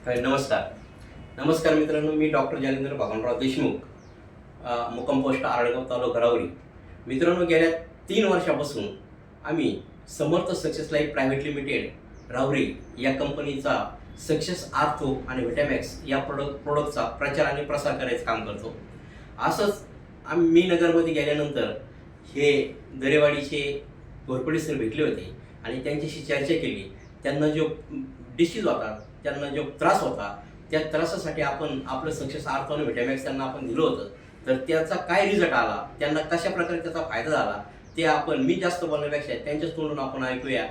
नमस्कार नमस्कार मित्रांनो, मी डॉक्टर जालिंदर भगवानराव देशमुख, मुक्काम पोस्ट आडगाव तालुका राहुरी. मित्रांनो, गेल्या 3 वर्षापासून आम्ही Samarth success life private limited Rahuri या कंपनीचा सक्सेस आर्थो आणि व्हिटॅमॅक्स या प्रोडक्टचा प्रचार आणि प्रसार करायचं काम करतो. असंच मी नगरमध्ये गेल्यानंतर हे दरेवाडीचे घोरपडे सर भेटले होते आणि त्यांच्याशी चर्चा केली. त्यांना जो डिसीज होता, त्यांना जो त्रास होता, त्या त्रासासाठी आपण आपलं सक्सेस आर्थो आणि व्हिटॅमॅक्स त्यांना आपण दिलं होतं. तर त्याचा काय रिझल्ट आला, त्यांना कशा प्रकारे त्याचा फायदा झाला, ते आपण मी जास्त बोलण्यापेक्षा त्यांच्याच तोंडून आपण ऐकूया.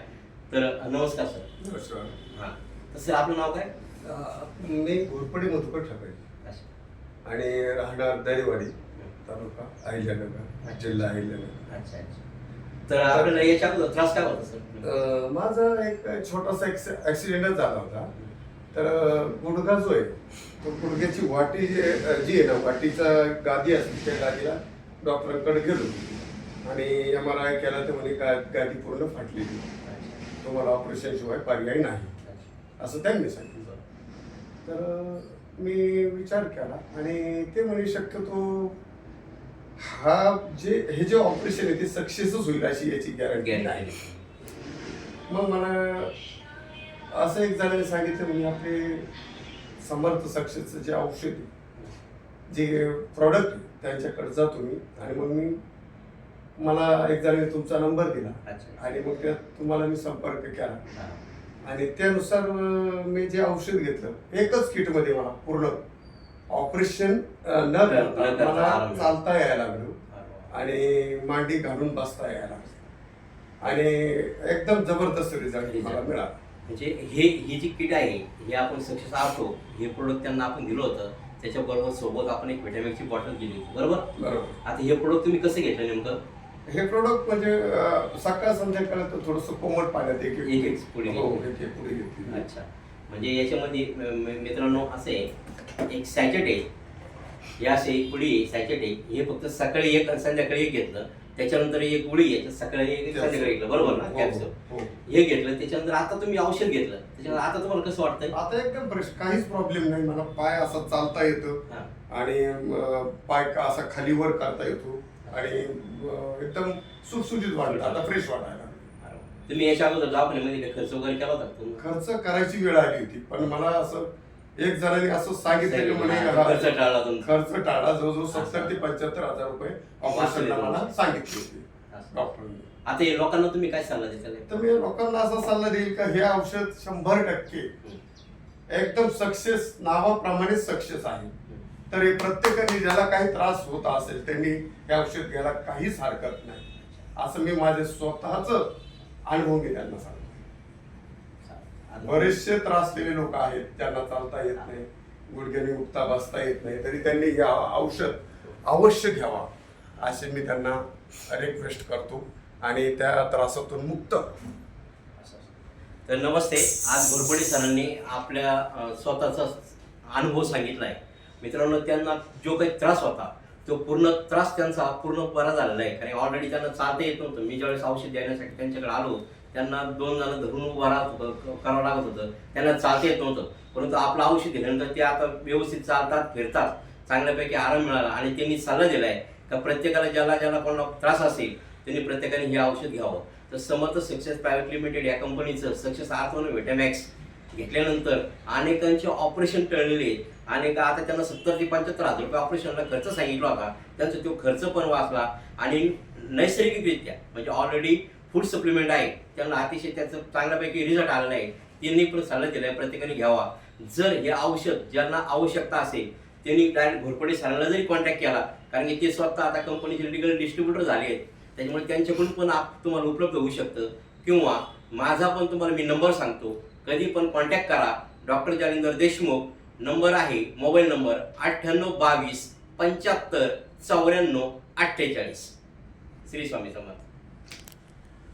तर नमस्कार सर. नमस्कार. हां, तर सर आपलं नाव काय? मी घोरपडे मधुकर ठाकरे आणि राहणार दरेवाडी, तालुका अहिल्यानगर, जिल्हा अहिल्यानगर. अच्छा अच्छा. तर आपल्याला याच्या अगोदर त्रास काय होता सर? माझा एक छोटासा ॲक्सिडेंटच झाला होता. तर गुडघा जो आहे, तो गुडघ्याची वाटी जी आहे ना, वाटीचा गादी असते, त्या गादीला डॉक्टरांकडे गेलो आणि MRI केला तर म्हणे गादी पूर्ण फाटलेली, तुम्हाला ऑपरेशन शिवाय पर्याय नाही, असं त्यांनी सांगितलं. तर मी विचार केला आणि ते म्हणे शक्यतो हे जे ऑपरेशन आहे ते सक्सेसच होईल अशी याची गॅरंटी नाही. मग मला असं एक जणांनी सांगितलं, म्हणजे आपले समर्थ सक्सेसचं जे औषध आहे, जे प्रॉडक्ट आहे, त्यांच्याकडे जातो मी. आणि मग मला एक जणांनी तुमचा नंबर दिला आणि मग त्यात तुम्हाला मी संपर्क केला आणि त्यानुसार मी जे औषध घेतलं, एकच किटमध्ये मला पूर्ण ऑपरेशन न करता मला चालता यायला लागलो आणि मांडी घालून बसता यायला लागलो आणि एकदम जबरदस्त रिझल्ट मला मिळाला. म्हणजे ही जी किट आहे, हे आपण सक्सेस आर्थो हे प्रोडक्ट त्यांना आपण दिलं होतं. त्याच्याबरोबर सोबत आपण एक व्हिटॅमिनची बॉटल दिली होती, बरोबर? आता हे प्रोडक्ट तुम्ही कसं घेतलं नेमकं? हे प्रोडक्ट म्हणजे सकाळ संध्याकाळ तर थोडंसं कोमट पाण्यात एक पुढे घेतली. अच्छा, म्हणजे याच्यामध्ये मित्रांनो असे एक सॅचेट आहे, या असे एक पुडी सॅचेट आहे. हे फक्त सकाळी एक आणि संध्याकाळी एक घेतलं. त्याच्यानंतर एक गुळी आहे, सकाळी एक संध्याकाळी घेतलं, बरोबर ना? कॅप्सूल हे घेतलं. त्याच्यानंतर आता तुम्ही औषध घेतलं, त्याच्यानंतर आता तुम्हाला कसं वाटतंय? आता एकदम फ्रेश, काहीच प्रॉब्लेम नाही. मला पाय असा चालता येतो आणि पाय का असा खाली वर करता येतो आणि एकदम सुटसुटीत वाटतं. आता फ्रेश वाटायला. तुम्ही याच्या अगोदर दवाखान्यामध्ये खर्च वगैरे केला होता? खर्च करायची वेळ आली होती, पण मला असं एक जणांनी असं सांगितलं की म्हणे खर्च टाळला. खर्च टाळा. जवळजवळ 70,000 ते 75,000 रुपये ऑपरेशनला मला सांगितले होते डॉक्टरने. आता हे लोकांना तुम्ही काय सल्ला देता? तर मी लोकांना असा सल्ला देईल का हे औषध 100% एकदम सक्सेस, नावाप्रमाणे सक्सेस आहे. तर हे प्रत्येकाने ज्याला काही त्रास होत असेल त्यांनी हे औषध घ्यायला काहीच हरकत नाही, असं मी माझे स्वतःच अनुभव मी त्यांना सांगतो. बरेचसे त्रासलेले लोक आहेत, त्यांना चालता येत नाही, गुडघ्याने उठता बसता येत नाही, तरी त्यांनी हे औषध अवश्य घ्यावा असे मी त्यांना रिक्वेस्ट करतो आणि त्या त्रासातून मुक्त. तर नमस्ते, आज घोरपडे सरांनी आपल्या स्वतःचा अनुभव सांगितला आहे. मित्रांनो, त्यांना जो काही त्रास होता तो पूर्ण त्रास त्यांचा पूर्ण बरा झालेला आहे. कारण ऑलरेडी त्यांना चालता येत नव्हतं. मी ज्यावेळेस औषध देण्यासाठी त्यांच्याकडे आलो, त्यांना 2 जण धरून उभं करावं लागत होतं, त्यांना चालता येत नव्हतं. परंतु आपलं औषध दिल्यानंतर ते आता व्यवस्थित चालतात, फिरतात, चांगल्यापैकी आराम मिळाला. आणि त्यांनी सल्ला दिला आहे का प्रत्येकाला ज्याला कोणाला त्रास असेल त्यांनी प्रत्येकाने हे औषध घ्यावं. तर समर्थ सक्सेस प्रायव्हेट लिमिटेड या कंपनीचं सक्सेस आर्थो आणि व्हिटॅमॅक्स घेतल्यानंतर अनेकांचे ऑपरेशन टळलेले आहेत. अनेक आता त्यांना 70,000 ते 75,000 रुपये ऑपरेशनला खर्च सांगितला होता. त्यांचा तो खर्च पण वाचला आणि नैसर्गिकरित्या म्हणजे ऑलरेडी फूड सप्लिमेंट आहे, त्यांना अतिशय त्याचं चांगल्यापैकी रिझल्ट आलेला आहे. त्यांनी पण सल्ला दिला आहे प्रत्येकाने घ्यावा. जर हे औषध ज्यांना आवश्यकता असेल त्यांनी डायरेक्ट घोरपडे सरांना जरी कॉन्टॅक्ट केला, कारण की ते स्वतः आता कंपनीचे लीगल डिस्ट्रीब्युटर झाले आहेत, त्याच्यामुळे त्यांच्याकडून पण तुम्हाला उपलब्ध होऊ शकतं. किंवा माझा पण तुम्हाला मी नंबर सांगतो, कधी पण कॉन्टॅक्ट करा. डॉक्टर जालिंदर देशमुख. नंबर आहे मोबाईल नंबर 98 22 75 94 48. श्री स्वामी समर्थ.